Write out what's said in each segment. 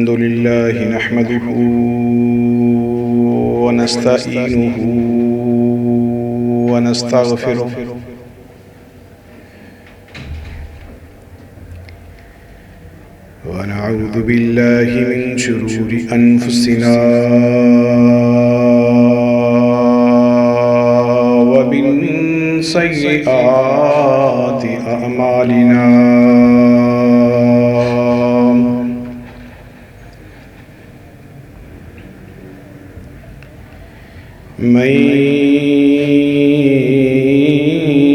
अल्हम्दुलिल्लाहि नहमदुहु व नस्तईनुहु व नस्तगफिरुहु व नऊज़ु बिल्लाहि मिन शुरूरि अनफुसिना व मिन सय्यिआति अअमालिना। मन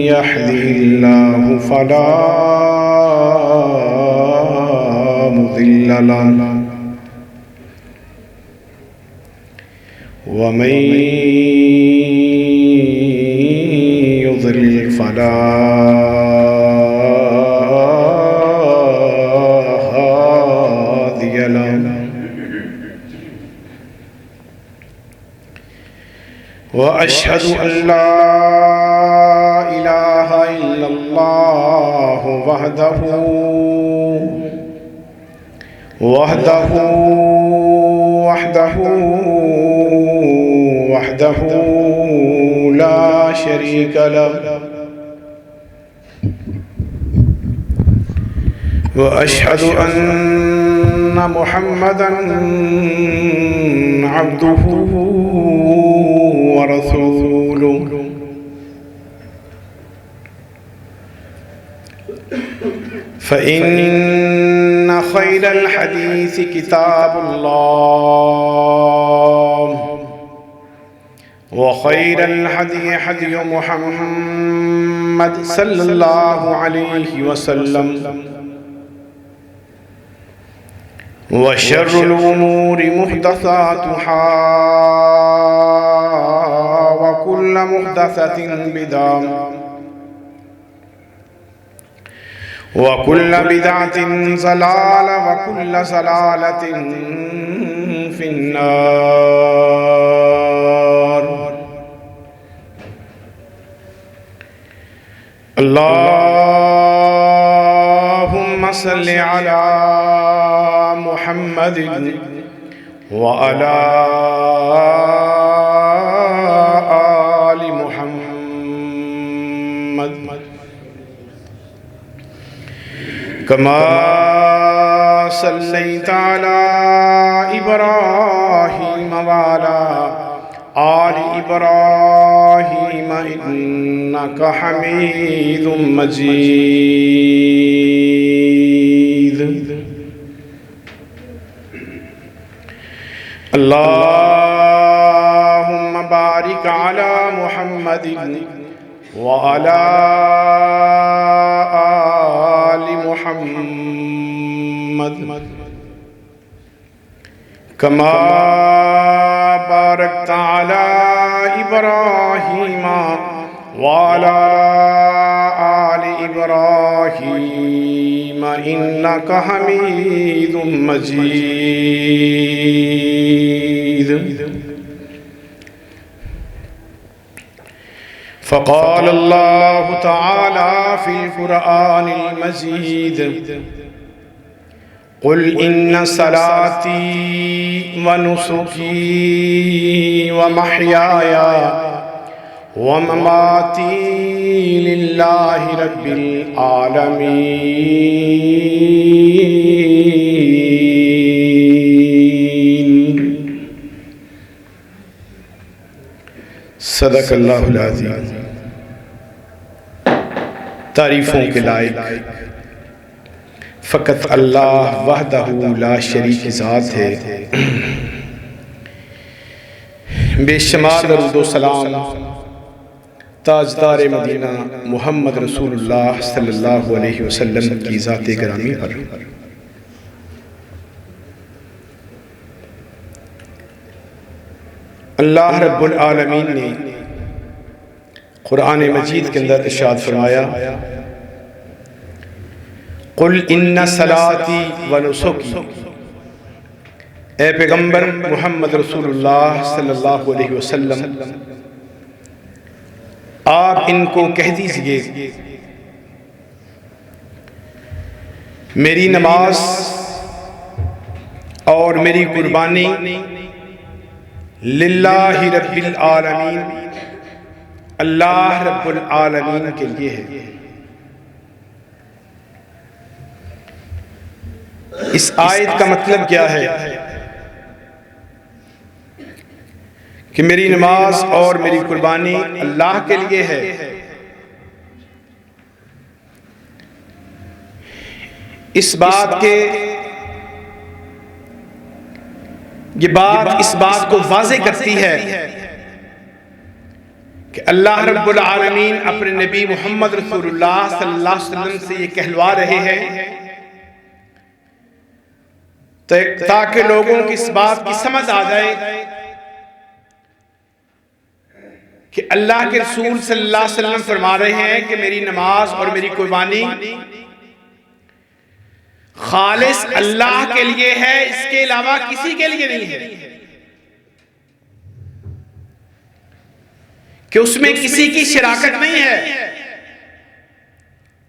यहदिहिल्लाहु फला मुदिल्ल लहु व मन युद्लिल फला हादिय लहु। व अशहदु अल्ला इलाहा इल्लल्लाह वहदहु ला शरीक लहु व अशहदु अन्न मुहम्मदन अब्दुहु व रसूलुहु। फ़इन्न खैरल हदीस किताबुल्लाह व खैरल हदी हदी मुहम्मद सल्लल्लाहु अलैहि वसल्लम व शर्रुल उमूरि मुहदसातुहा व कुल्लु मुहदसतिन बिदअह व कुल्लु बिदअतिन ज़लालह व कुल्लु ज़लालतिन फिन्नार। अल्लाहुम्मा सल्लि अला मुहम्मदिन व अला आलि मुहम्मद कमा सल्लैता अला इब्राहीम व अला आलि इब्राहीम इन्नका हमीदुम मजीद। अल्लाहुम्मा बारिक अला मुहम्मदिन व अला आलि मुहम्मद कमा बारकता अला इब्राहीम व अला आलि इब्राहीम इन्नका हमीदुम मजीद। फ़क़ाल अल्लाहु तआला फ़िल क़ुरआनिल मजीद क़ुल इन्ना सलाती व नुसुकी व महयाया व ममाती लिल्लाहि रब्बिल आलमीन। सदक़ल्लाहुल अज़ीम। तारीफ़ों के लायक फ़कत अल्लाह वहदहु ला शरीक ज़ात है। बेशुमार दरूद व सलाम ताजदार मदीना मुहम्मद रसूलुल्लाह सल्लल्लाहु अलैहि वसल्लम की ज़ात गिरामी पर। अल्लाह रब्बुल आलमीन ने कुरान मजीद के अंदर इरशाद फरमाया कुल इन्ना सलाती व नुसुकी। ए पैगम्बर मुहम्मद रसूलुल्लाह सल्लल्लाहु अलैहि वसल्लम आप इनको कह दीजिए मेरी नमाज और मेरी कुर्बानी लिल्लाहि रब्बिल आलमीन, अल्लाह रब्बुल आलमीन के लिए है। इस आयत का मतलब क्या है कि मेरी नमाज और मेरी कुर्बानी अल्लाह के लिए है। इस बात को वाज़ेह करती है कि अल्लाह रब्बुल आलमीन अपने नबी मोहम्मद रसूलुल्लाह सल्लल्लाहु अलैहि वसल्लम से ये कहलवा रहे हैं ताकि लोगों की इस बात की समझ आ जाए कि अल्लाह के रसूल सल्लल्लाहु अलैहि वसल्लम फरमा रहे हैं कि मेरी नमाज और मेरी कुर्बानी खालिस अल्लाह के लिए है, इसके अलावा किसी के लिए नहीं है, कि उसमें किसी की शराकत नहीं है,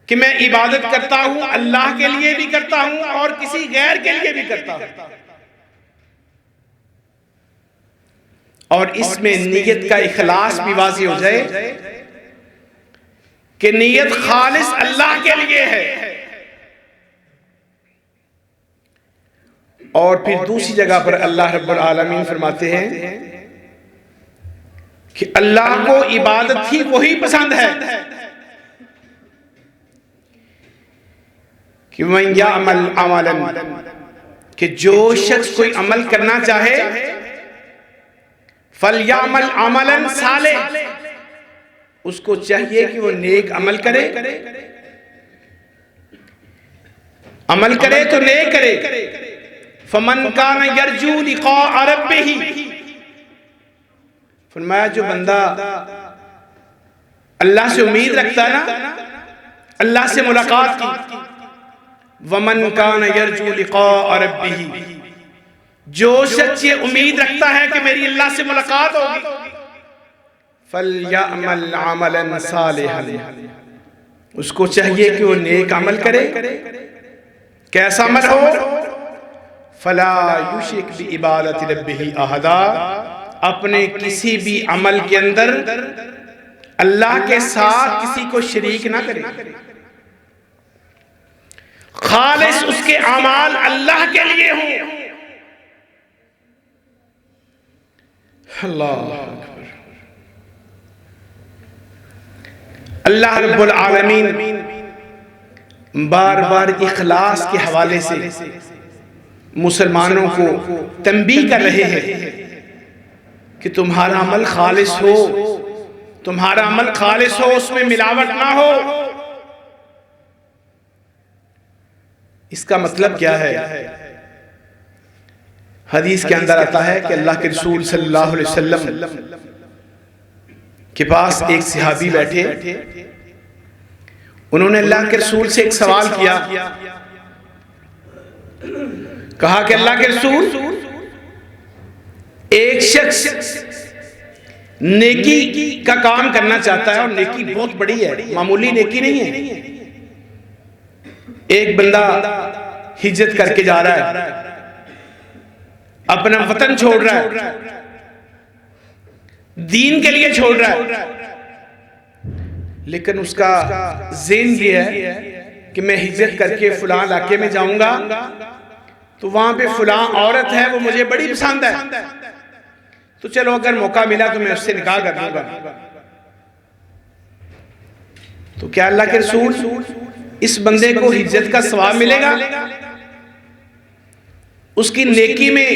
कि मैं इबादत करता हूं अल्लाह के लिए भी करता हूं और किसी गैर के लिए भी करता हूं। और इसमें नीयत का इखलास भी वाज़ेह हो जाए कि नीयत खालिस अल्लाह के लिए है। और फिर दूसरी जगह पर अल्लाह रब्बुल आलमीन फरमाते हैं कि अल्लाह को इबादत ही वही पसंद है कि मन याअमल अमलन, कि जो शख्स कोई अमल करना चाहे फलयामल अमलन सालेह, उसको चाहिए कि वो नेक अमल करे, अमल करे तो नेक करे। फमन कान यरजू लिक़ा रब्बिही, फरमाया जो बंदा अल्लाह से उम्मीद रखता है ना, अल्लाह से मुलाकात की, वमन कान यरजू लिक़ा रब्बिही, जो शख्स ये उम्मीद रखता है कि मेरी अल्लाह से मुलाकात होगी, फलयअमल अमलन सालिहन, उसको चाहिए कि वो नेक अमल करे। कैसा अमल हो? फला युशिक बि इबादति रब्बिही अहदा, अपने किसी भी अमल के अंदर अल्लाह के साथ किसी को शरीक ना करे, खालिस उसके अमाल अल्लाह के लिए हों। अल्लाह अकबर। अल्लाह रब्बुल आलमीन बार बार इखलास के हवाले से मुसलमानों को तंबीह कर रहे हैं कि तुम्हारा अमल खालिस हो, तुम्हारा अमल खालिस हो, उसमें मिलावट ना हो। इसका मतलब क्या है? हदीस के अंदर आता है कि अल्लाह के रसूल सल्लल्लाहु अलैहि वसल्लम के पास एक सहाबी बैठे, उन्होंने अल्लाह के रसूल से एक सवाल किया, कहा कि अल्लाह के रसूल, एक शख्स नेकी का काम करना चाहता है और नेकी बहुत बड़ी है, मामूली नेकी नहीं है। एक बंदा हिजरत करके जा रहा है, अपना वतन छोड़ रहा है, दीन के लिए छोड़ रहा है, लेकिन उसका ज़हन ये है कि मैं हिजरत करके फलां इलाके में जाऊंगा तो वहां पे फलां औरत है, वो मुझे बड़ी पसंद है, तो चलो अगर मौका मिला तो मैं उससे निकाह कर दूंगा। तो क्या अल्लाह के रसूल, इस बंदे को हिजरत का सवाब मिलेगा? उसकी नेकी में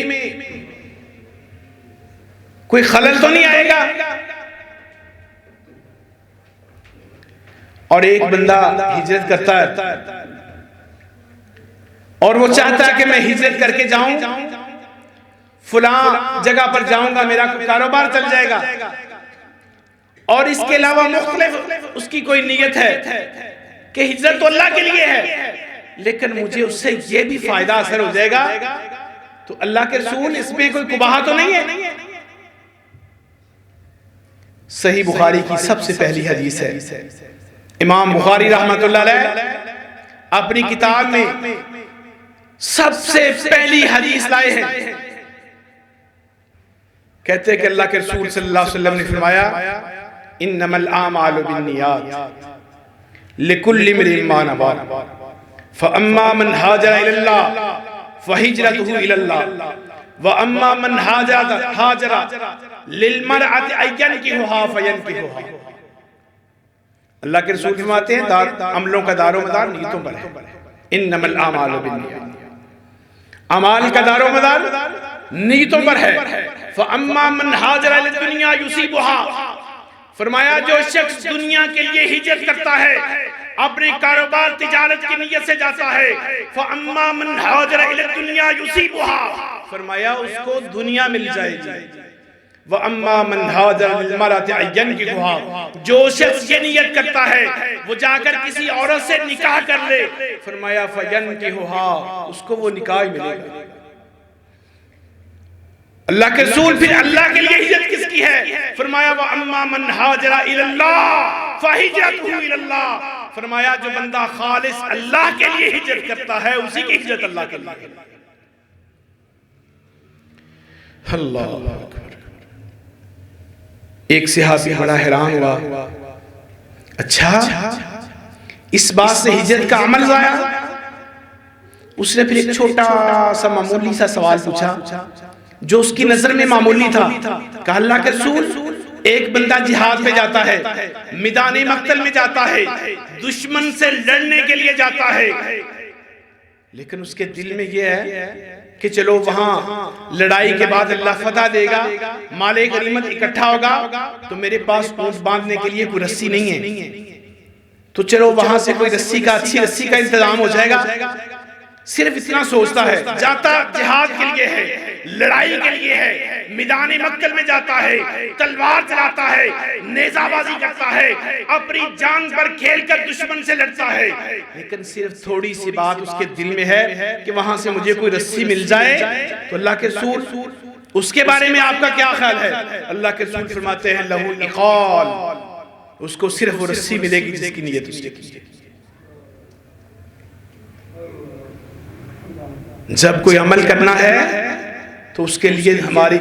कोई खलल तो नहीं आएगा? और एक बंदा हिजरत करता है और वो चाहता है कि मैं हिजरत करके जाऊं, फलां जगह पर जाऊंगा, मेरा कारोबार चल जाएगा, और इसके अलावा मुख्तलिफ उसकी कोई नीयत है कि हिजरत तो अल्लाह के लिए है, लेकिन मुझे उससे ये भी फायदा हासिल हो जाएगा, तो अल्लाह के रसूल इसमें कोई कुबाहा तो नहीं है? सही बुखारी की सबसे पहली हदीस है। इमाम बुखारी रहमतुल्लाह अलैह अपनी किताब में सबसे पहली हदीस लाए हैं, कहते हैं कि अल्लाह के रसूल सल्लल्लाहु अलैहि वसल्लम ने फरमाया, इन्नमल आमालु बिन्नियात लिकुल्लि इम्रिइन मा नवा फअम्मा मन हाजरा इलल्लाह फहिजरतुहु इलल्लाह व अम्मा मन हाजरा लिलमरअति अय्यनकिहुहा फयनकिहुहा। अल्लाह के रसूल फरमाते हैं अमलों का दारो मदार नीयतों पर है। इन्नमल आमालु बिन्नियात, अमाल का दारो मदार नीयतों पर है। फअम्मा मन हाजरा लिदुनिया युसीबुहा, फरमाया जो शख्स दुनिया के लिए हिजरत करता है, अपने कारोबार तिजारत की नीयत से जाता है, फअम्मा मन हाजरा लिदुनिया युसीबुहा, फरमाया उसको दुनिया मिल जाएगी। व अम्मा मन हाजरा लिलमरअति अय्यनकिहुहा, जो शख्स ये नियत करता है वो जाकर किसी औरत से निकाह कर ले, फरमाया फयनकिहुहा, उसको वो निकाह मिलेगा। अल्लाह के रसूल फिर अल्लाह के लिए हिजरत किसकी है? फरमाया व अम्मा मन हाजरा इलल्लाह फहिजरतुहु इलल्लाह, फरमाया जो बंदा खालिस अल्लाह के लिए हिजरत करता है उसी की हिजरत अल्लाह के लिए। अल्लाह अकबर। एक सहाबी बड़ा हैरान हुआ, अच्छा इस बात से हिजरत का अमल जाया? उसने फिर एक छोटा सा मामूली सा सवाल पूछा जो उसकी नजर में मामूली था। कहा अल्लाह के रसूल, एक बंदा जिहाद पे जाता है, मैदान मक्तल में जाता है, दुश्मन से लड़ने के लिए जाता है, लेकिन उसके दिल में यह है कि चलो वहां लड़ाई के बाद अल्लाह फतह देगा, माले गनीमत इकट्ठा होगा, तो मेरे पास ऊंट बांधने के लिए कोई रस्सी नहीं है, तो चलो वहां से कोई रस्सी का, अच्छी रस्सी का इंतजाम हो जाएगा। सिर्फ इतना सोचता है, जाता जिहाद के लिए है, लड़ाई के लिए है, मैदान मक्तल में जाता है, तलवार चलाता है, नेजाबाजी करता है, अपनी जान पर खेलकर दुश्मन से लड़ता है, लेकिन सिर्फ थोड़ी सी बात उसके दिल में है कि वहां से मुझे कोई रस्सी मिल जाए। तो अल्लाह के रसूल, उसके बारे में आपका क्या ख्याल है? अल्लाह के रसूल फरमाते हैं लहू इक़ाल, उसको सिर्फ वो रस्सी मिलेगी जिसकी नियत उसने की। जब कोई अमल करना है तो उसके लिए हमारी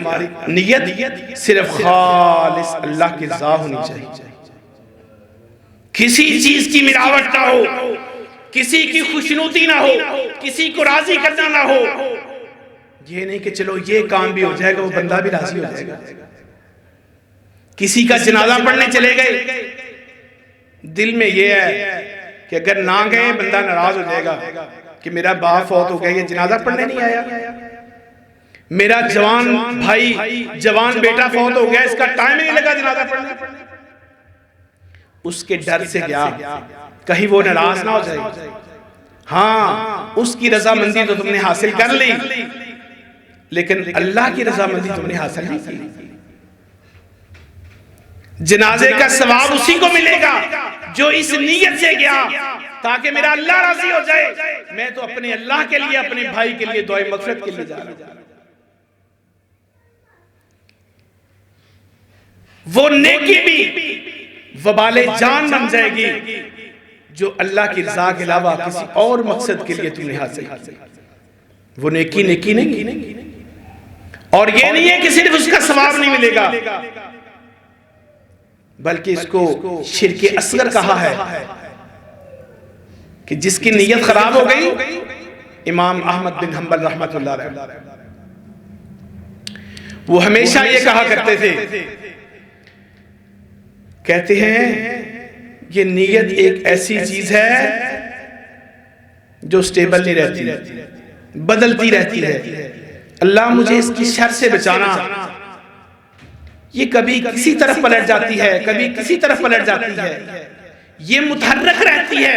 नियत सिर्फ खालिस अल्लाह की रज़ा होनी चाहिए, किसी चीज की मिलावट ना हो, किसी की खुशनुदी ना हो, किसी को राजी करना ना हो। ये नहीं कि चलो ये काम भी हो जाएगा, वो बंदा भी राजी हो जाएगा। किसी का जनाजा पढ़ने चले गए, दिल में ये है कि अगर ना गए बंदा नाराज हो जाएगा कि मेरा बाप फौत हो गया, ये जनाजा पढ़ने नहीं आया, मेरा जवान भाई, जवान बेटा फौत हो गया, इसका टाइम नहीं लगा जनाजा पढ़ने। उसके डर से गया कहीं वो नाराज ना हो जाए। हाँ, उसकी रजामंदी तो तुमने हासिल कर ली, लेकिन अल्लाह की रजामंदी तुमने हासिल नहीं की। जनाजे का सवाब उसी को मिलेगा जो इस नीयत से गया ताकि मेरा अल्लाह राजी हो जाए। मैं तो अपने अल्लाह के लिए, अपने भाई के लिए दुआए मग़फ़िरत के लिए जा रहा हूं। वो नेकी भी वबाले जान बन जाएगी जो अल्लाह की रज़ा के अलावा किसी और मकसद के लिए तुमने हासिल की। वो नेकी नहीं, और ये नहीं है कि सिर्फ उसका सवाब नहीं मिलेगा, बल्कि इसको शिर्क असगर कहा है कि जिसकी नीयत खराब हो गई। इमाम अहमद बिन हम्बल रहमतुल्लाह अलैह वो हमेशा ये कहा करते थे, कहते हैं ये नीयत एक ऐसी चीज है जो स्टेबल नहीं रहती, बदलती रहती है। अल्लाह मुझे इसकी शर से बचाना। ये कभी किसी तरफ पलट जाती है, कभी किसी तरफ पलट जाती है, ये मुतहर्रिक रहती है,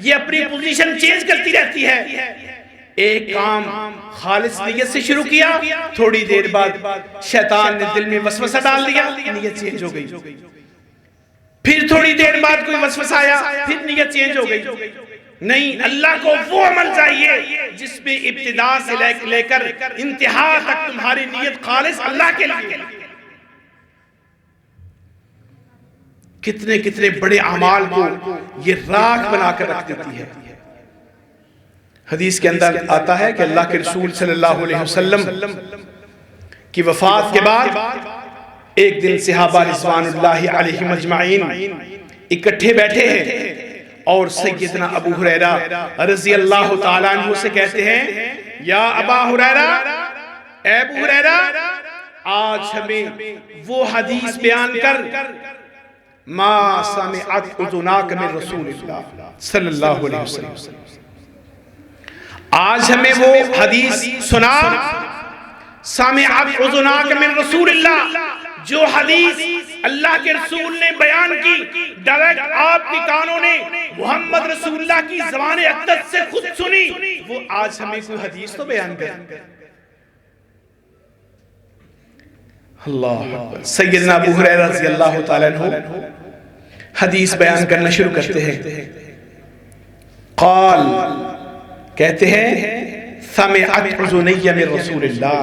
ये अपनी पोजीशन चेंज करती रहती है। एक काम खालिस नियत से शुरू किया, थोड़ी देर बाद शैतान ने दिल में वसवसा डाल दिया, नियत चेंज हो गई। फिर थोड़ी देर बाद कोई वसवसा आया, फिर नियत चेंज हो गई। नहीं, अल्लाह को वो अमल चाहिए जिसमें इब्तिदा से लेकर इंतहा तक तुम्हारी नियत खालिस अल्लाह के लिए। कितने कितने बड़े अमाल को ये राख बनाकर रख देती है। हदीस के अंदर आता है कि अल्लाह के रसूल सल्लल्लाहु अलैहि वसल्लम की वफात के बाद एक दिन सहाबा रिज़वानुल्लाहि अलैहिम अजमाइन इकट्ठे बैठे हैं और सैयदना अबू हुरैरा रज़ी अल्लाह ताला अन्हु से कहते हैं, या अबा हुरैरा, ए अबू हुरैरा, आज हमें वो हदीस बयान कर मा समिअत उज़ुनाक मिन रसूलिल्लाह सल्लल्लाहु अलैहि वसल्लम। आज हमें वो हदीस सुना, समिअत उज़ुनाक मिन रसूलिल्लाह, जो हदीस अल्लाह के रसूल ने बयान की, डायरेक्ट आपके कानों ने मोहम्मद रसूलुल्लाह की ज़बान अक़दस से खुद सुनी, वो आज हमें कोई हदीस तो बयान कर। अल्लाह अकबर। सैयदना अबू हुरैरा रज़ी अल्लाह ताला अन्हु हदीस बयान करना शुरू करते हैं। क़ाल, कहते हैं, समिअत उज़ुनय्या मिन रसूलिल्लाह,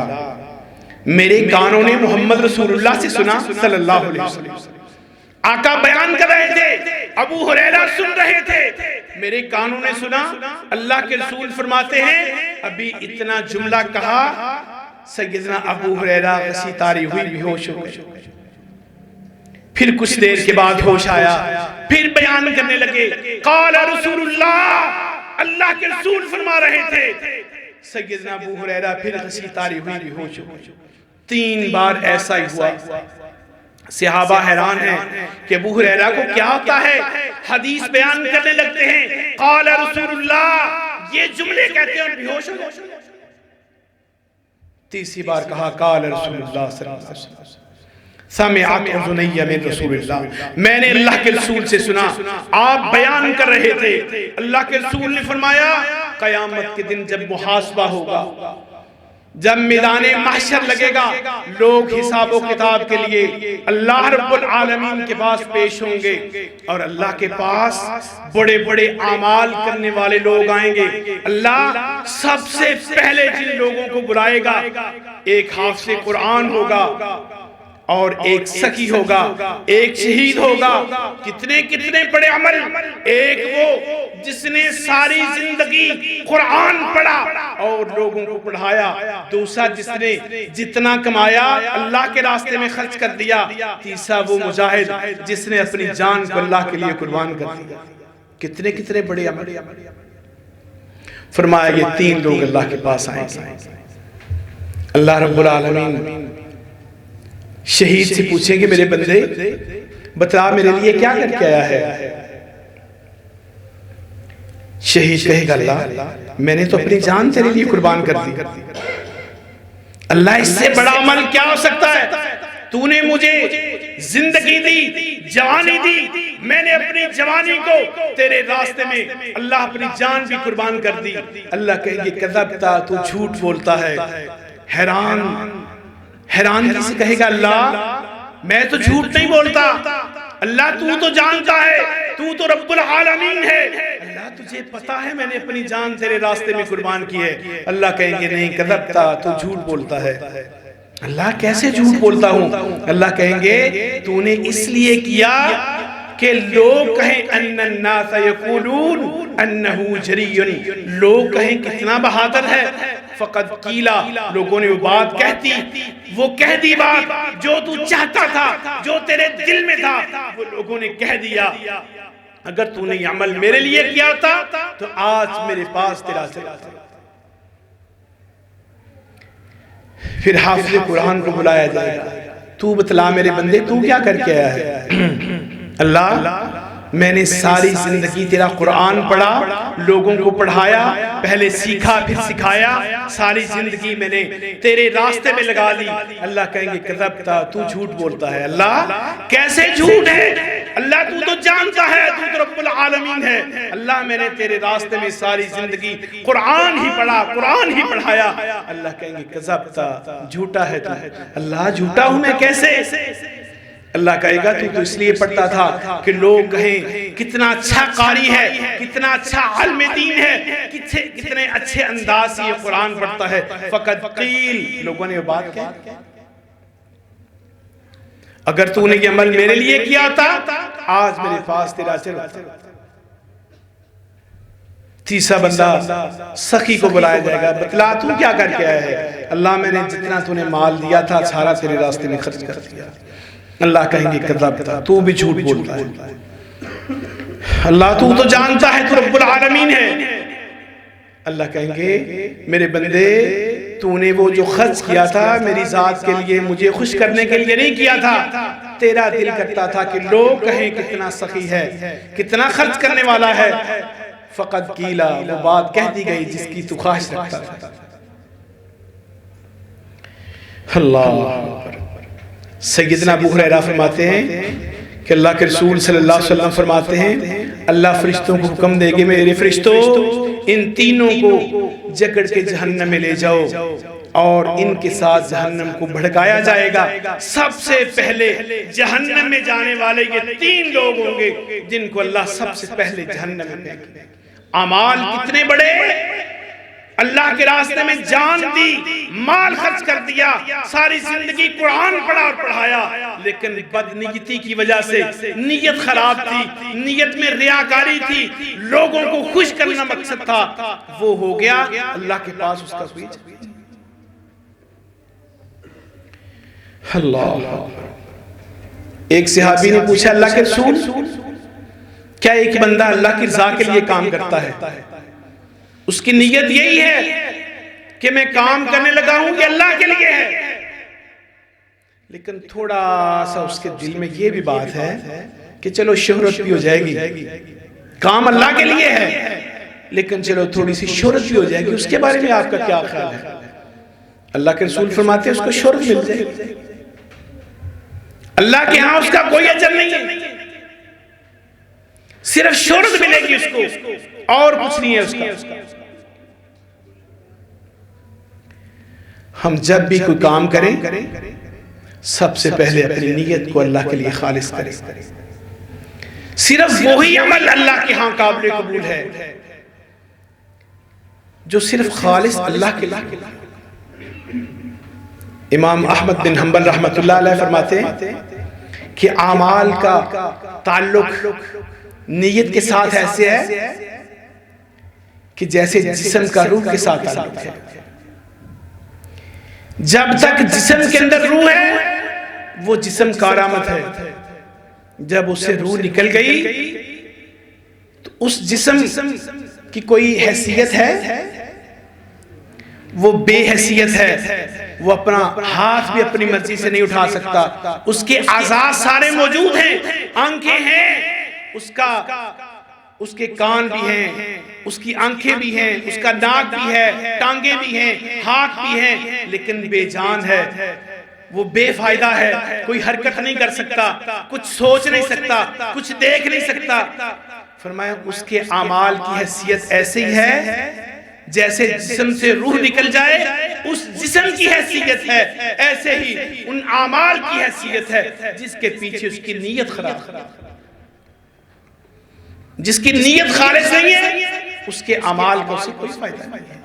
मेरे कानों ने मोहम्मद रसूलुल्लाह से सुना सल्लल्लाहु अलैहि वसल्लम। आका बयान कर रहे थे, अबू हुरैरा सुन रहे थे, मेरे कानों ने सुना। अल्लाह के रसूल फरमाते हैं, अभी इतना जुमला कहा, सैयदना अबू हुरैरा गसी तारी हुई, बेहोश हो गए। फिर कुछ देर के बाद होश आया, फिर बयान करने लगे, क़ाल रसूलुल्लाह, अल्लाह के रसूल फरमा रहे थे। सैयदना अबू हुरैरा फिर गसी तारी हुई, बेहोश हो गए। 3 बार ऐसा ही हुआ। सहाबा हैरान हैं कि अबू हुरैरा को क्या होता है, हदीस बयान करने लगते हैं, क़ाल रसूलुल्लाह, ये जुमले कहते हैं और बेहोश हो गए। तीसरी बार कहा, क़ाल रसूलुल्लाह सल्लल्लाहु अलैहि वसल्लम, समिअत उज़ुनय्या मिन रसूलिल्लाह, मैंने अल्लाह के रसूल से सुना, आप बयान कर रहे थे। अल्लाह के रसूल ने फरमाया, क़यामत के दिन जब मुहासबा होगा, जब मैदाने महशर लगेगा, लोग हिसाब व किताब के लिए अल्लाह रब्बुल आलमीन के पास पेश होंगे और अल्लाह के पास बड़े बड़े आमाल करने वाले लोग आएंगे। अल्लाह सबसे पहले जिन लोगों को बुलाएगा, एक हाफ़िज़ कुरान होगा और एक सखी होगा, एक शहीद होगा। कितने कितने बड़े अमल, एक वो जिसने सारी जिंदगी कुरान पढ़ा और लोगों को पढ़ाया, दूसरा जिसने जितना कमाया अल्लाह के रास्ते में खर्च कर दिया, तीसरा वो मुजाहिद जिसने अपनी जान को अल्लाह के लिए कुर्बान कर दिया। कितने कितने बड़े अमल। फरमाया ये 3 लोग अल्लाह के पास आएंगे। अल्लाह रब्बुल आलमीन शहीद से पूछेंगे, मेरे बंदे बता मेरे लिए क्या करके आया है। शहीद कहेगा, अल्लाह मैंने तो अपनी जान तेरे लिए कुर्बान कर दी। अल्लाह इससे बड़ा अमल क्या हो सकता है। तूने मुझे जिंदगी दी, जवानी दी, मैंने अपनी जवानी को तेरे रास्ते में अल्लाह अपनी जान भी कुर्बान कर दी। अल्लाह कहेंगे, कज़बता, तू झूठ बोलता है। हैरान से कहेगा, अल्लाह मैं तो झूठ नहीं बोलता। अल्लाह तू तो जानता है, तू तो रब्बुल आलमीन है। अल्लाह तुझे पता है मैंने अपनी जान तेरे रास्ते में कुर्बान की है। अल्लाह कहेंगे, नहीं कज़बता, तू झूठ बोलता है। अल्लाह कैसे झूठ बोलता हूँ। अल्लाह कहेंगे, तूने इसलिए किया कि लोग कहें अन्नन्नास यक़ूलून अन्नहु जरीयुन, लोग कहें कितना बहादुर है। फ़क़द क़ीला, लोगों ने वो बात कहती, वो कह दी बात जो तू चाहता था, जो तेरे दिल में था, वो लोगों ने कह दिया। अगर तूने ये अमल मेरे लिए किया था तो आज मेरे पास तेरा चला। फिर हाफ़िज़ कुरान को बुलाया जाएगा, तू बतला मेरे बंदे तू क्या करके आया है। अल्लाह मैंने सारी जिंदगी तेरा कुरान पढ़ा, लोगों को पढ़ाया, पहले सीखा फिर सिखाया, सारी जिंदगी मैंने तेरे रास्ते में लगा दी। अल्लाह कहेंगे, कज़बता, तू झूठ बोलता है। अल्लाह कैसे झूठ है। अल्लाह तू तो जानता है, तू तो रब्बुल आलमीन है। अल्लाह मैंने तेरे रास्ते में सारी जिंदगी कुरान ही पढ़ा, कुरान ही पढ़ाया। अल्लाह कहेंगे, कज़बता, झूठा है तू। अल्लाह झूठा हूं मैं कैसे। अल्लाह कहेगा, तू तो इसलिए पढ़ता था कि लोग कहें कितना अच्छा कारी है, कितना अच्छा आलिम दीन है, कितने अच्छे अंदाज से ये कुरान पढ़ता है। फ़क़द क़ील, लोगों ने ये बात कही। अगर तूने ये अमल मेरे लिए किया था, आज मेरे पास तेरा चला। तीसरा बंदा सखी को बुलाया जाएगा, बतला तू क्या करके आया है? अल्लाह मैंने जितना तूने माल दिया था सारा तेरे रास्ते में खर्च कर दिया। अल्लाह कहेंगे कज़्ज़ाब, तू भी झूठ बोलता है। अल्लाह तू तो जानता है तू रब्बुल आलमीन है। अल्लाह कहेंगे मेरे बंदे तूने वो जो खर्च किया था मेरी जात के लिए, मुझे खुश करने के लिए नहीं किया था। तेरा दिल करता था कि लोग कहें कितना सखी है, कितना खर्च करने वाला है। फ़क़द कीला, वो बात कह दी गई जिसकी तू ख्वाहिश रखता था। अल्लाह। सैयदना अबू हुरैरा फरमाते हैं कि अल्लाह के रसूल सल्लल्लाहु अलैहि वसल्लम फरमाते हैं अल्लाह फरिश्तों को हुक्म देंगे, मेरे फरिश्तों इन तीनों को जकड़ के जहन्नम में ले जाओ और इनके साथ जहन्नम को भड़काया जाएगा। सबसे पहले जहन्नम में जाने वाले ये तीन लोग होंगे जिनको अल्लाह सबसे पहले जहन्नम में फेंकेगा। अमाल कितने बड़े, अल्लाह के रास्ते में जान दी, माल खर्च कर दिया, सारी जिंदगी कुरान पढ़ा और पढ़ाया, लेकिन बदनीयती की वजह से नीयत खराब थी, नीयत में रियाकारी थी, लोगों को खुश करना मकसद था, वो हो गया। अल्लाह के पास उसका कोई अल्लाह। एक सहाबी ने पूछा अल्लाह के रसूल क्या एक बंदा अल्लाह की रज़ा के लिए काम करता है, उसकी नीयत यही है कि मैं काम करने लगा हूं कि अल्लाह के लिए है, लेकिन थोड़ा सा उसके दिल में ये भी बात है कि चलो शोहरत भी हो जाएगी, काम अल्लाह के लिए है लेकिन चलो थोड़ी सी शोहरत भी हो जाएगी, उसके बारे में आपका क्या ख्याल है? अल्लाह के रसूल फरमाते हैं उसको शोहरत मिल जाएगी, अल्लाह के यहां उसका कोई अजर नहीं है, सिर्फ शोहरत मिलेगी उसको और कुछ नहीं है उसका। हम जब भी कोई काम करें सबसे पहले अपनी नीयत को अल्लाह के लिए खालिस करें। सिर्फ वही अमल अल्लाह के यहां काबिल कबूल है जो सिर्फ खालिस अल्लाह के लिए। इमाम अहमद बिन हंबल रहमतुल्लाह अलैह फरमाते हैं कि आमाल का ताल्लुक नीयत के साथ ऐसे है कि जैसे जिस्म का रूह के साथ ताल्लुक है। जब तक जिस्म के अंदर रूह है वो जिस्म कारामत है, जब उससे रूह निकल गई तो उस जिस्म की कोई हैसियत है, वो बेहैसियत है, वो अपना हाथ भी अपनी मर्जी से नहीं उठा सकता, उसके आज़ाद सारे मौजूद हैं, आंखें हैं उसके कान भी हैं, उसकी आंखें भी हैं, उसका नाक भी है, टांगे भी हैं, हाथ भी हैं, लेकिन बेजान है, वो बेफायदा है, कोई हरकत नहीं कर सकता, कुछ सोच नहीं सकता, कुछ देख नहीं सकता। फरमाया उसके आमाल की हैसियत ऐसे ही है जैसे जिस्म से रूह निकल जाए उस जिस्म की हैसियत है, ऐसे ही उन आमाल की हैसियत है जिसके पीछे उसकी नीयत खराब, जिसकी नीयत खालिस नहीं है उसके अमाल को से कोई फायदा नहीं है।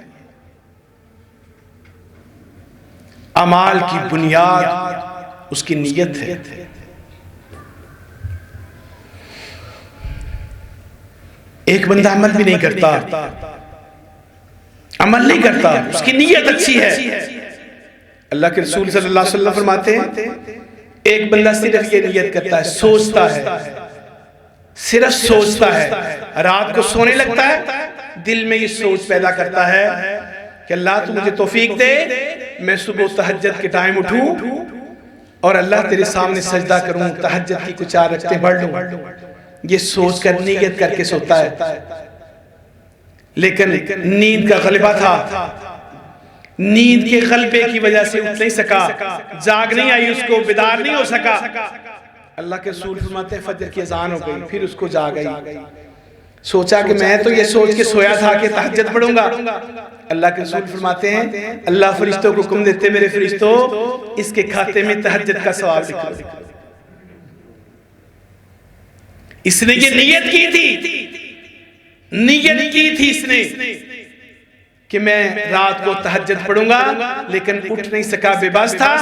अमाल की बुनियाद उसकी नीयत है। एक बंदा अमल भी नहीं करता, अमल नहीं करता, उसकी नीयत अच्छी है। अल्लाह के रसूल सल्लल्लाहु अलैहि वसल्लम फरमाते हैं एक बंदा सिर्फ ये नीयत करता है, सोचता है, सिर्फ सोचता है, रात को सोने लगता है, दिल में ये सोच पैदा करता है कि अल्लाह तू मुझे तौफीक दे, मैं सुबह तहज्जुद के टाइम उठूं और अल्लाह तेरे सामने सजदा करूं, तहज्जुद की कुछ 4 रकातें पढ़ लूं। ये सोच कर नीयत करके सोता है, लेकिन नींद का गलबा था, नींद के गलबे की वजह से उठ नहीं सका, जाग नहीं आई उसको, बेदार नहीं हो सका। अल्लाह के रसूल फरमाते हैं फजर की अजान हो गई, फिर उसको जाग आई, सोचा कि मैं तो ये सोच के सोया था कि तहज्जुद पढ़ूंगा। अल्लाह के रसूल फरमाते हैं अल्लाह फरिश्तों को हुक्म देते मेरे फरिश्तों इसके खाते में तहज्जुद का सवाब लिखो। इसने ये नीयत की थी, नीयत की थी इसने कि मैं रात को तहज्जुद पढ़ूंगा, लेकिन उठ नहीं सका, बेबस था,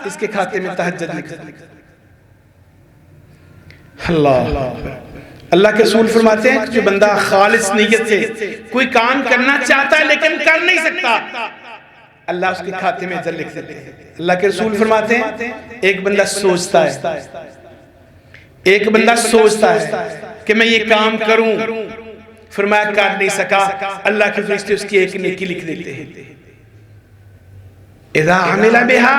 इसके खाते में तहज्जुद लिखा। अल्लाह अल्लाह के रसूल फरमाते हैं कि जो बंदा खालिस नीयत से कोई काम करना चाहता है लेकिन कर नहीं सकता, अल्लाह उसके खाते में अजर लिख देते हैं। अल्लाह के रसूल फरमाते हैं एक बंदा सोचता है, एक बंदा सोचता है कि मैं ये काम करूं, फरमाया कर नहीं सका, अल्लाह के फरिश्ते उसकी एक नेकी लिख देते हैं। इज़ा अमिला बिहा,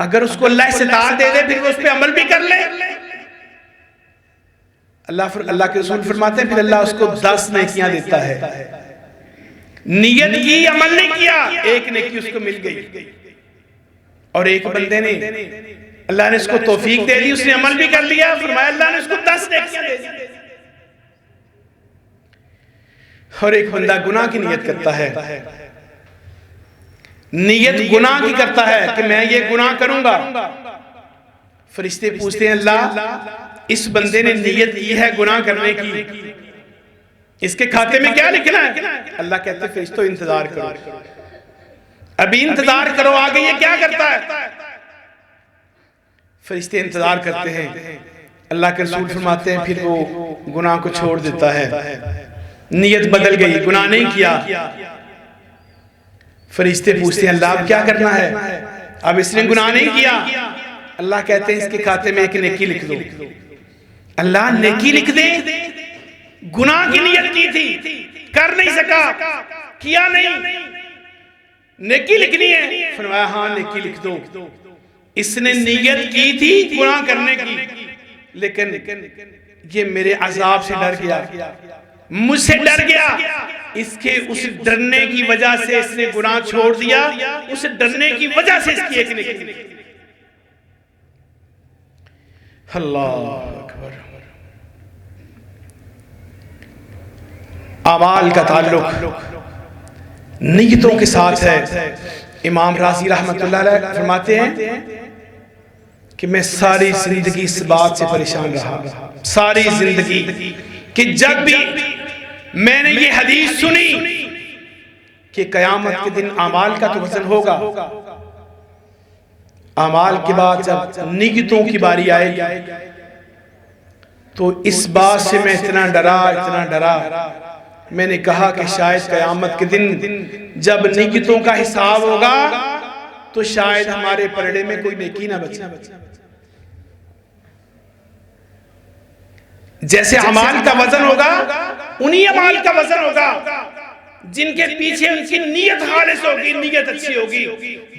अगर उसको अल्लाह इस्ताअत दे दे फिर वो उस पे अमल भी कर ले, अल्लाह के रसूल फरमाते हैं फिर अल्लाह उसको 10 नेकियां देता है। नियत की, अमल नहीं किया, एक नेकी उसको मिल गई। और एक बंदे ने, अल्लाह ने उसको तौफीक दे दी, उसने अमल भी कर लिया, फरमाया अल्लाह ने उसको 10 नेकियां दे दी। और एक बंदा गुनाह की नियत करता है, नियत गुनाह की करता है कि मैं ये गुनाह करूंगा। फरिश्ते पूछते हैं अल्लाह इस बंदे ने नियत की है गुनाह करने की, इसके खाते में क्या लिखना है? अल्लाह कहते हैं फरिश्तों इंतजार करो, अभी इंतजार करो, आगे ये क्या करता है। फरिश्ते इंतजार करते हैं, अल्लाह के रसूल फरमाते हैं फिर वो गुनाह को छोड़ देता है, नियत बदल गई, गुनाह नहीं किया। फरिश्ते पूछते हैं अल्लाह अब क्या करना है, अब इसने गुनाह नहीं किया। अल्लाह कहते हैं इसके खाते में एक नेकी लिख दो। अल्लाह नेकी लिख दे, गुनाह की नियत की थी, कर नहीं सका, किया नहीं, नेकी लिखनी है। फरमाया हाँ नेकी लिख दो। इसने नियत की थी गुनाह करने की, लेकिन ये मेरे अजाब से डर गया, मुझसे डर गया, इसके उस डरने की वजह से इसने गुनाह छोड़ दिया, उस डरने की वजह से इसकी एक नेकी। अल्लाह अकबर। अमाल का ताल्लुक नियतों के साथ है। इमाम राजी रहमतुल्लाह अलैह फरमाते हैं कि मैं सारी जिंदगी इस बात से परेशान रहा, सारी जिंदगी, कि जब भी मैंने ये हदीस सुनी कि कयामत के दिन अमाल का तो वजन होगा, अमाल के बाद जब नियतों की बारी आएगी, तो इस बात से मैं इतना डरा, मैंने कहा कि शायद कयामत के दिन जब नियतों का हिसाब होगा तो शायद हमारे पलड़े में कोई नेकी ना बचे। जैसे अमाल का वजन होगा, उन्हीं अमाल का वजन होगा जिनके पीछे उनकी नीयत खालिस होगी, नीयत अच्छी होगी।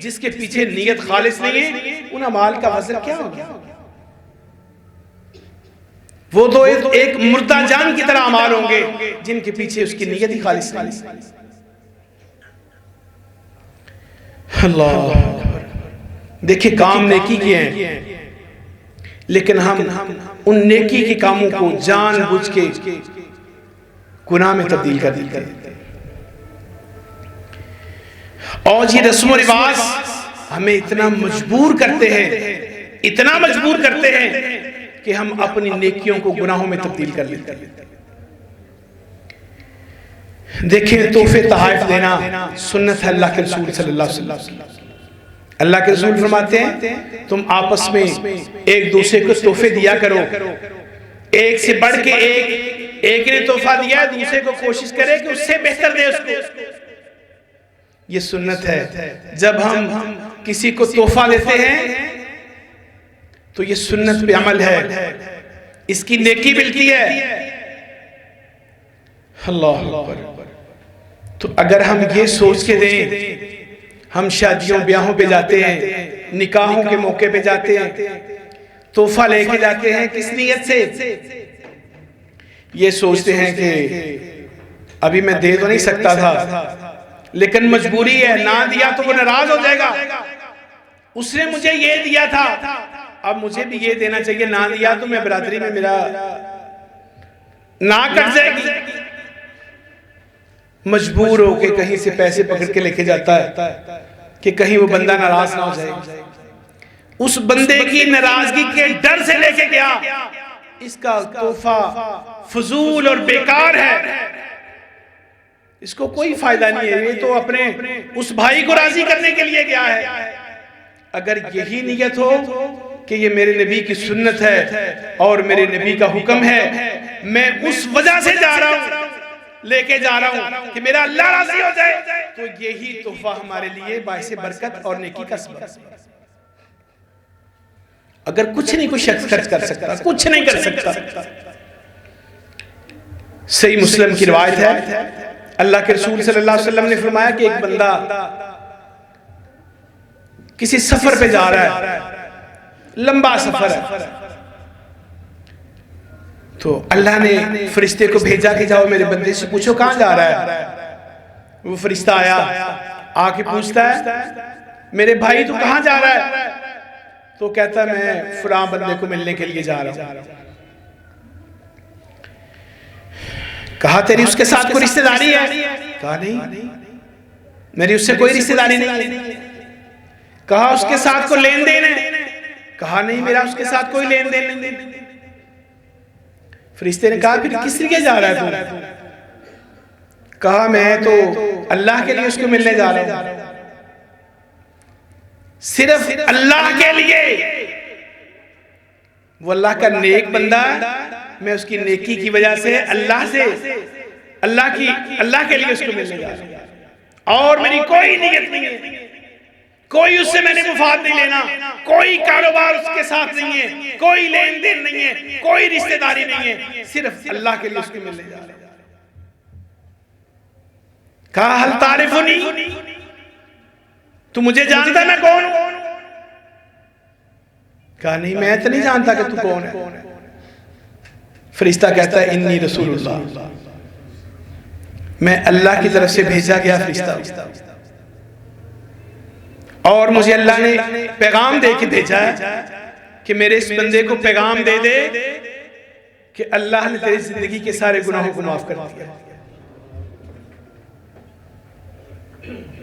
जिसके पीछे नीयत खालिस नहीं है, उन अमाल का वजन क्या होगा? वो तो एक मुर्दा जान की तरह अमाल होंगे जिनके पीछे उसकी नीयत ही खालिस नहीं। अल्लाह, देखिए काम नेकी के हैं, लेकिन हम उन नेकी के कामों को जानबूझ के गुनाह में तब्दील कर देते हैं। और ये रस्म और रिवाज हमें इतना मजबूर करते हैं, इतना मजबूर करते हैं कि हम अपनी नेकियों को गुनाहों में तब्दील कर लेते हैं। देखिए तोहफे तोहफे देना सुन्नत है अल्लाह के रसूल सल्लल्लाहु अलैहि वसल्लम। अल्लाह के रसूल फरमाते हैं तुम आपस में एक दूसरे को तोहफे दिया करो, एक से बढ़ के एक ने तोहफा दिया है, दूसरे को कोशिश करे कि उससे बेहतर दे उसको। ये सुन्नत है। जब हम किसी को तोहफा देते हैं तो ये सुन्नत पे अमल है, इसकी नेकी मिलती है। अल्लाह अकबर। तो अगर हम ये सोच के दें, हम शादियों ब्याहों पे जाते हैं, निकाहों के मौके पे जाते हैं, तोहफा लेके जाते हैं, किस नियत से? ये सोचते हैं कि अभी मैं दे तो नहीं सकता था, लेकिन मजबूरी है, ना दिया तो वो नाराज हो जाएगा। उसने मुझे ये दिया था, अब मुझे भी ये देना चाहिए, ना दिया तो मैं बरादरी में मेरा ना कट जाएगी। मजबूर होके कहीं से पैसे पकड़ के लेके जाता है कि कहीं वो बंदा नाराज ना हो जाए। उस बंदे की नाराजगी के डर से लेके गया, इसका तोहफा फजूल और बेकार है, इसको कोई फायदा नहीं है, ये तो अपने उस भाई को राजी करने के लिए गया है। अगर यही नियत हो कि ये मेरे नबी की सुन्नत है और मेरे नबी का हुक्म है, मैं उस वजह से जा रहा हूँ, लेके जा रहा हूँ कि मेरा अल्लाह राजी हो जाए, तो यही तोहफा हमारे लिए बाइसे बरकत और नेकी का सबब है। अगर कुछ नहीं कोई शख्स खर्च कर सकता, कुछ नहीं कर सकता। सही मुस्लिम की रिवायत है, अल्लाह के रसूल सल्लल्लाहु अलैहि वसल्लम ने फरमाया कि एक बंदा किसी सफर पे जा रहा है, लंबा सफर है, तो अल्लाह ने फरिश्ते को भेजा कि जाओ मेरे बंदे से पूछो कहां जा रहा है। वो फरिश्ता आया, आके पूछता है मेरे भाई तू कहां जा रहा है? तो कहता है मैं फलां बंदे को मिलने के लिए जा रहा हूं। कहा तेरी उसके साथ कोई रिश्तेदारी है? कहा नहीं, मेरी उससे कोई रिश्तेदारी नहीं है। कहा उसके साथ कोई लेन देन है? कहा नहीं, मेरा उसके साथ कोई लेन देन नहीं। फरिश्ते ने कहा फिर किस लिए जा रहा है तू? कहा मैं तो अल्लाह के लिए उसको मिलने जा रहा हूं, सिर्फ अल्लाह के लिए। वो अल्लाह का नेक बंदा, मैं उसकी नेकी की वजह से अल्लाह के लिए उसको मिलने जा रहा हूं, और मेरी कोई नीयत नहीं है, कोई उससे मैंने मुफाद नहीं लेना, कोई कारोबार उसके साथ नहीं है, कोई लेन देन नहीं है, कोई रिश्तेदारी नहीं है, सिर्फ अल्लाह के लिए उसको मिलने जा रहा हूं। कहा हल तारिफुनी, तू मुझे जानता मैं कौन हूं? कहा नहीं, मैं तो नहीं जानता कि तू कौन है। फरिश्ता कहता है इन्नी रसूलुल्लाह, मैं अल्लाह की तरफ से भेजा गया फरिश्ता, और मुझे अल्लाह ने पैगाम दे के भेजा है कि मेरे इस बंदे को पैगाम दे दे कि अल्लाह ने तेरी जिंदगी के सारे गुनाहों को माफ कर दिया,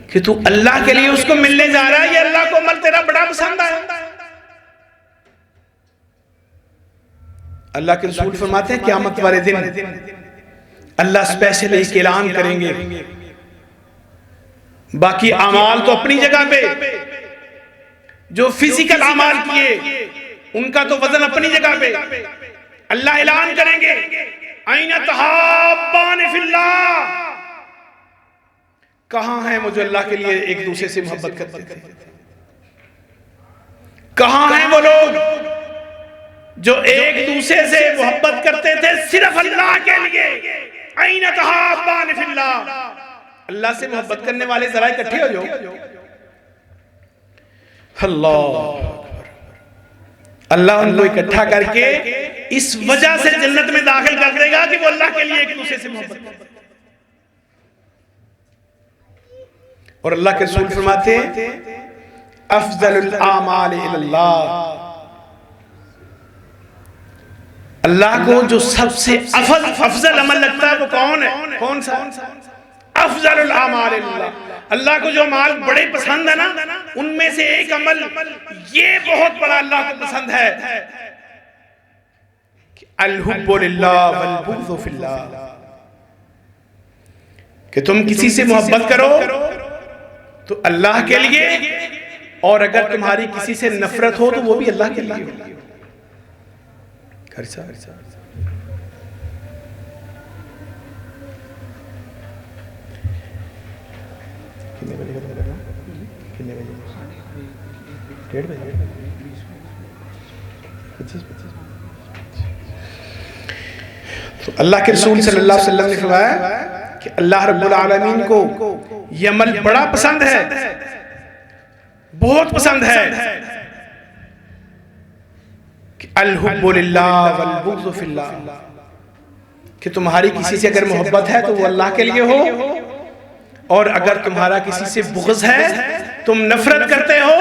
कि तू अल्लाह के लिए उसको मिलने जा रहा है। ये अल्लाह को अमल तेरा बड़ा पसंद आया। अल्लाह के रसूल फरमाते हैं क़यामत वाले दिन अल्लाह स्पेशल एक ऐलान करेंगे, बाकी अमाल तो अपनी जगह पे, जो फिजिकल अमाल किए उनका तो वजन अपनी जगह पे। अल्लाह ऐलान करेंगे आइना तहाब्बान फिल्लाह, कहां है मुझे अल्लाह के लिए एक दूसरे से मोहब्बत करते थे? कहां हैं वो लोग जो एक दूसरे से मोहब्बत करते थे सिर्फ अल्लाह के लिए? आइना तहाब्बान फिल्लाह, अल्लाह से मोहब्बत करने वाले जरा इकट्ठे हो जाओ। अल्लाह उनको इकट्ठा करके इस वजह से जन्नत में दाखिल कर देगा कि वो अल्लाह के लिए एक दूसरे से मोहब्बत करते। और अल्लाह के रसूल फरमाते हैं अफजलुल आमाल इल्लल्लाह, अल्लाह को जो सबसे अफजल अमल लगता है वो कौन है? कौन सा? अफजलुल आमाल इल्लल्लाह, अल्लाह को जो अमाल बड़े पसंद है ना, उनमें से एक अमल ये बहुत बड़ा अल्लाह को पसंद है कि अल हुब्बु लिल्लाह वल बुग़्ज़ु फिल्लाह, कि तुम किसी से मोहब्बत करो तो अल्लाह के लिए, और अगर तुम्हारी किसी से नफरत हो तो वो भी अल्लाह के लिए हो। तो अल्लाह के रसूल सल्लल्लाहु अलैहि वसल्लम ने फरमाया कि अल्लाह रब्बुल आलमीन को ये अमल बड़ा पसंद है, बहुत पसंद है कि अल हुब्बु लिल्लाह वल बुग़्ज़ु फिल्लाह, कि तुम्हारी किसी से अगर मोहब्बत है तो वो अल्लाह के लिए हो, और अगर तुम्हारा किसी से बुग़्ज़ है, तुम नफरत करते हो,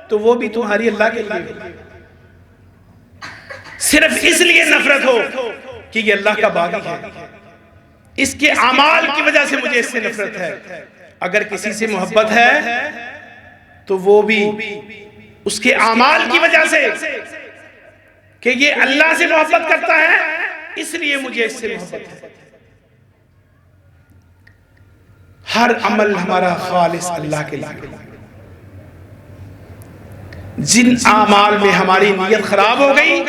तो वो भी तुम्हारी अल्लाह के लिए हो। सिर्फ इसलिए नफरत हो कि ये अल्लाह का बागी है, इसके अमाल की वजह से मुझे इससे नफरत है। अगर किसी से मोहब्बत है तो वो भी उसके अमाल की वजह से कि ये अल्लाह से मोहब्बत करता है, इसलिए मुझे इससे मोहब्बत है। हर अमल हमारा खालिस अल्लाह के लिए, जिन आमाल में हमारी नीयत खराब हो गई,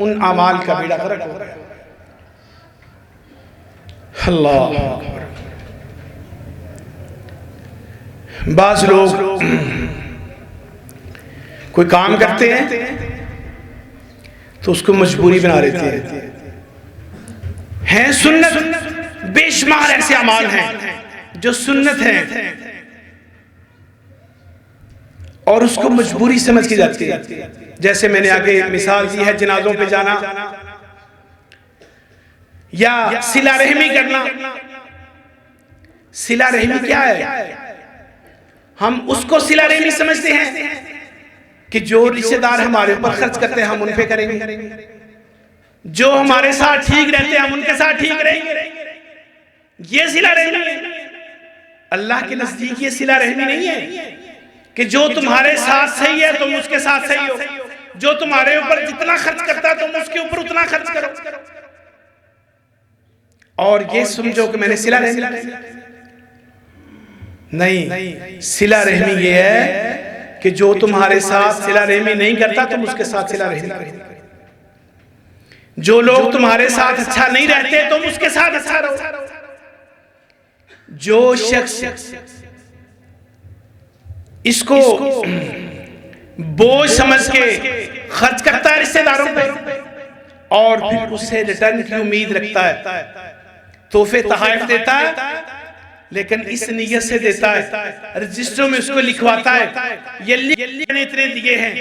उन आमाल का बेड़ा गर्क हो गया। अल्लाह। बाज लोग कोई काम करते हैं तो उसको मजबूरी बना लेते हैं सुन्नत। बेशुमार ऐसे अमाल हैं जो सुन्नत हैं और उसको मजबूरी समझ की जाती है। जैसे मैंने आगे मिसाल दी है, जनाजों पे जाना या सिला रहमी करना। सिला रहमी क्या है? हम उसको सिला रहमी समझते हैं कि जो रिश्तेदार हमारे ऊपर खर्च करते हैं हम उन पे करेंगे, जो हमारे साथ ठीक रहते हैं हम उनके साथ ठीक रहेंगे। ये सिला रहमी है। अल्लाह के नजदीक ये सिला रहमी नहीं है कि जो तुम्हारे साथ सही है तुम उसके साथ सही हो, जो तुम्हारे ऊपर जितना खर्च करता है तुम उसके ऊपर उतना खर्च करो और ये समझो कि मैंने सिला रहमी। नहीं, सिला रहमी ये है कि जो तुम्हारे साथ सिला रहमी नहीं करता तुम उसके साथ सिला रहमी करो। जो लोग तुम्हारे साथ अच्छा नहीं रहते तुम उसके साथ अच्छा रहो। जो शख्स इसको बोझ समझ के खर्च करता है रिश्तेदारों पे और फिर उससे रिटर्न की उम्मीद रखता है, तोहफे तोहफे देता है, लेकिन इस नीयत से देता है, रजिस्टरों में उसको लिखवाता है, ये मैंने इतने दिए हैं,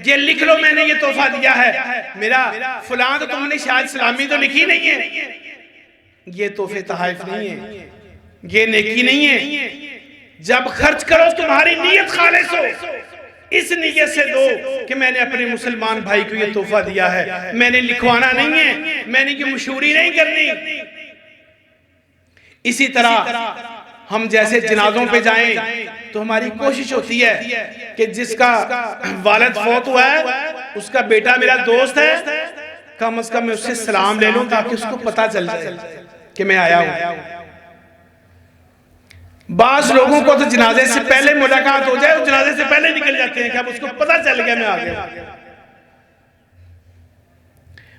ये लिख लो मैंने ये तोहफा दिया है, मेरा फलां तो तुमने शायद सलामी तो लिखी नहीं है। ये तोहफे तोहफे नहीं है, ये नेकी नहीं है। जब खर्च करो तुम्हारी नीयत खालिस हो, इस नीयत से दो कि मैंने अपने मुसलमान भाई को ये तोहफा दिया है, मैंने लिखवाना नहीं है, मैंने ये मशहूरी नहीं करनी। इसी तरह हम जैसे जनाजों पे जाएं तो हमारी कोशिश होती है कि जिसका वालिद फौत हुआ है उसका बेटा मेरा दोस्त है, कम से कम मैं उससे सलाम ले लूं ताकि उसको पता चल जाए कि मैं आया हूं। बास लोगों को तो जनाजे से पहले मुलाकात हो जाए, जनाजे से पहले निकल जाते हैं कि अब उसको पता चल गया मैं आ गया।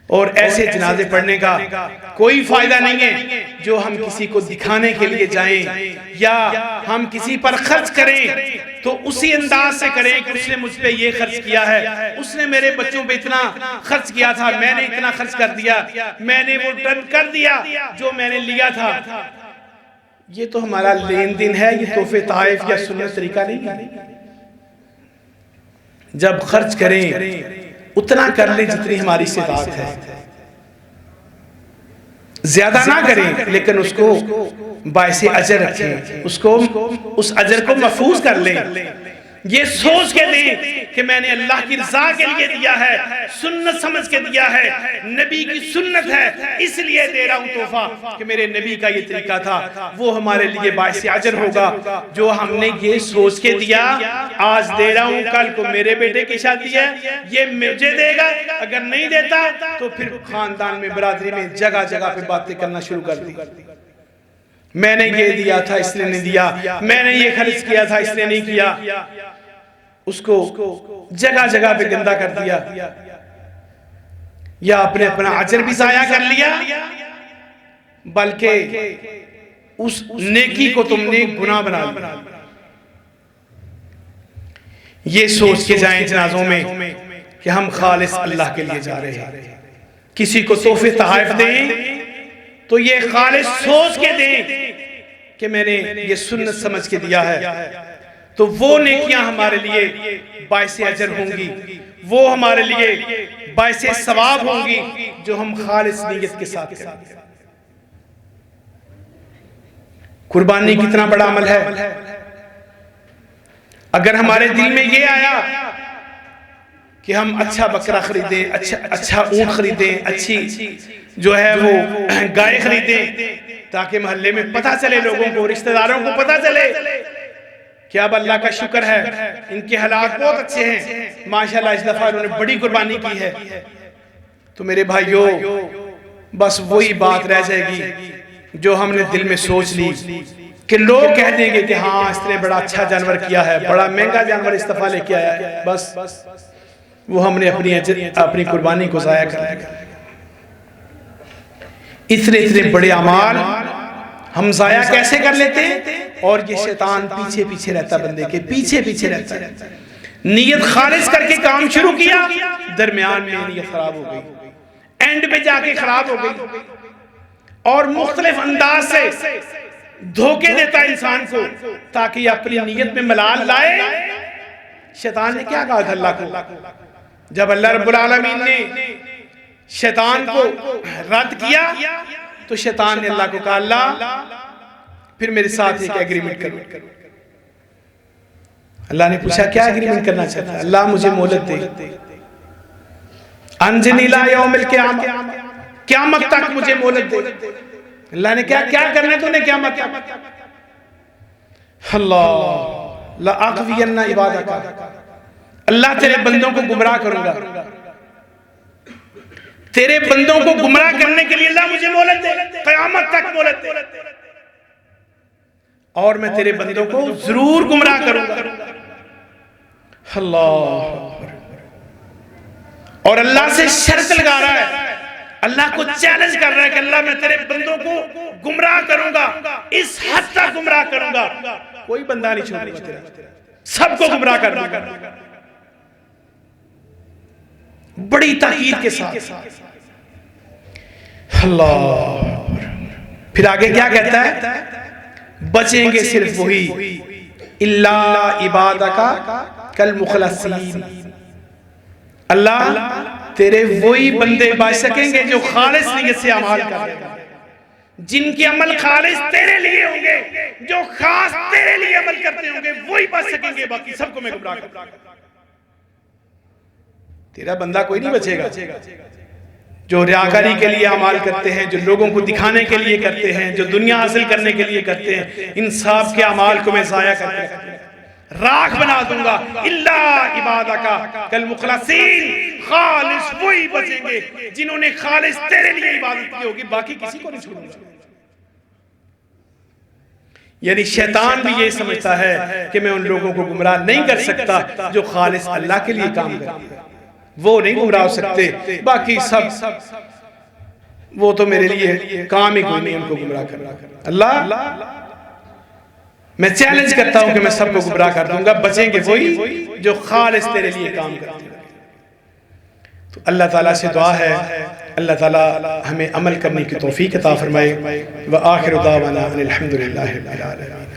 और ऐसे जनाजे पढ़ने का कोई फायदा नहीं है जो हम किसी को दिखाने के लिए जाएं या हम किसी पर खर्च करें तो उसी अंदाज से करें कि उसने मुझ पे ये खर्च किया है, उसने मेरे बच्चों पे इतना खर्च किया था, मैंने इतना खर्च कर दिया, मैंने वो रिटर्न कर दिया जो मैंने लिया था। ये तो हमारा लेन देन है, ये तोहफे तोहफे या सुन्नत तरीका नहीं है। जब खर्च करें उतना कर लें जितनी हमारी इस्तेताअत है, ज्यादा ना करें, लेकिन उसको बायसे अजर रखें, उसको उस अजर को महफूज कर लें। ये सोच के दें कि मैंने अल्लाह की रज़ा के लिए दिया है, सुन्नत समझ के दिया है, नबी की सुन्नत है इसलिए दे रहा हूं तोहफा कि मेरे नबी का ये तरीका था। वो हमारे लिए बायसे अजर होगा जो हमने ये सोच के दिया। आज दे रहा हूं, कल को मेरे बेटे की शादी है ये मुझे देगा, अगर नहीं देता तो फिर खानदान में बरादरी में जगह जगह पे बातें करना शुरू कर दी। मैंने ये दिया था इसने नहीं दिया, मैंने ये खर्च किया था इसने नहीं किया, उसको जगह जगह पे गंदा कर दिया या आपने अपना अजर भी जाया कर लिया, बल्कि उस नेकी को तुमने गुनाह बना लिया। ये सोच के जाएं जनाजों में कि हम खालिस अल्लाह के लिए जा रहे हैं। किसी को तोहफे तोहफे दें तो ये खालिस सोच के दें कि मैंने ये सुन्नत समझ के दिया है, तो वो नेकियां हमारे लिए बायसे अजर होंगी, वो हमारे लिए बायसे सवाब होंगी जो हम खालिस नीयत के साथ करेंगे। कुर्बानी कितना बड़ा अमल है। अगर हमारे दिल में ये आया कि हम अच्छा बकरा खरीदें, अच्छा ऊंट खरीदें, अच्छी जो है वो गाय खरीदें ताकि मोहल्ले में पता चले, लोगों को, रिश्तेदारों को पता चले कि अब अल्लाह का शुक्र है इनके हालात बहुत अच्छे हैं, माशाल्लाह इस दफा उन्होंने बड़ी कुर्बानी की है, तो मेरे भाइयों बस वही बात रह जाएगी जो हमने दिल में सोच ली कि लोग कह देंगे कि हाँ इसने बड़ा अच्छा जानवर किया है, बड़ा महंगा जानवर इस दफा लेके आया है, बस वो हमने अपनी कुर्बानी को जाया कर दिया। इतने बड़े अमाल हम जाया कैसे कर लेते हैं? और ये शैतान पीछे पीछे रहता, बंदे के पीछे पीछे रहता है। नीयत खालिस करके काम शुरू किया, दरमियान में नीयत खराब हो गई, एंड पे जाके खराब हो गई, और मुख्तलिफ अंदाज से धोखे देता इंसान को ताकि अपनी नीयत में मलाल लाए। शैतान ने क्या कहा था अल्लाह को? जब अल्लाह रब्बुल आलमीन ने शैतान को रद्द किया तो शैतान ने अल्लाह को कहा, अल्लाह फिर मेरे साथ एक एग्रीमेंट करो। अल्लाह ने पूछा क्या एग्रीमेंट करना चाहता है? अल्लाह मुझे मोहलत दे, अंजनी ला यौमिल क़यामह, क़यामत तक मुझे मोहलत दे। अल्लाह ने क्या क्या करना है तूने क़यामत तक? अल्लाह ला अग़वियन्ना इबादका, अल्लाह तेरे बंदों को गुमराह करूंगा, तेरे बंदों को गुमराह करने के लिए अल्लाह मुझे मोहलत दे, क़यामत तक मोहलत दे, और मैं तेरे बंदों को जरूर गुमराह करूंगा। अल्लाह, और अल्लाह से शर्त लगा रहा है, अल्लाह को चैलेंज कर रहा है कि अल्लाह मैं तेरे बंदों को गुमराह करूंगा, इस हद तक गुमराह करूंगा, कोई बंदा नहीं छोड़ूंगा तेरा, सबको गुमराह कर दूंगा। बड़ी ताकीद के साथ अल्लाह। फिर आगे क्या कहता है? बचेंगे सिर्फ वही, इल्ला इबादका कल मुखलसीन, अल्लाह तेरे वही बंदे बच सकेंगे जो खालिस नीयत से अमल कर रहे हैं, जिनके अमल खालिस तेरे लिए होंगे, जो खास तेरे लिए अमल करते होंगे, वही बच सकेंगे, बाकी सबको मैं गुमराह करूंगा। तेरा बंदा कोई नहीं बचेगा। जो रियाकारी के लिए अमल करते हैं, जो लोगों को दिखाने के लिए करते हैं, जो दुनिया हासिल करने के लिए करते हैं, इन सब के अमल को मैं जाया करके राख बना दूंगा। इल्ला इबादका कल मुखलसीन, खालिस वही बचेंगे जिन्होंने खालिस तेरे लिए इबादत की होगी, बाकी किसी को नहीं छोड़ूंगा। यानी शैतान भी ये समझता है कि मैं उन लोगों को गुमराह नहीं कर सकता जो खालिस अल्लाह के लिए काम करते हैं, वो नहीं गुमराह हो सकते, बाकी सब वो तो मेरे लिए काम ही कोई नहीं उनको गुमराह करना। अल्लाह मैं चैलेंज करता हूं कि मैं सबको गुमराह कर दूंगा, बचेंगे वही जो खालिस तेरे लिए काम करते हैं। तो अल्लाह ताला से दुआ है, अल्लाह ताला हमें अमल करने की तौफीक अता फरमाए। व आखिर दावाना अनिल हम्दुलिल्लाहि रब्बिल आलमीन।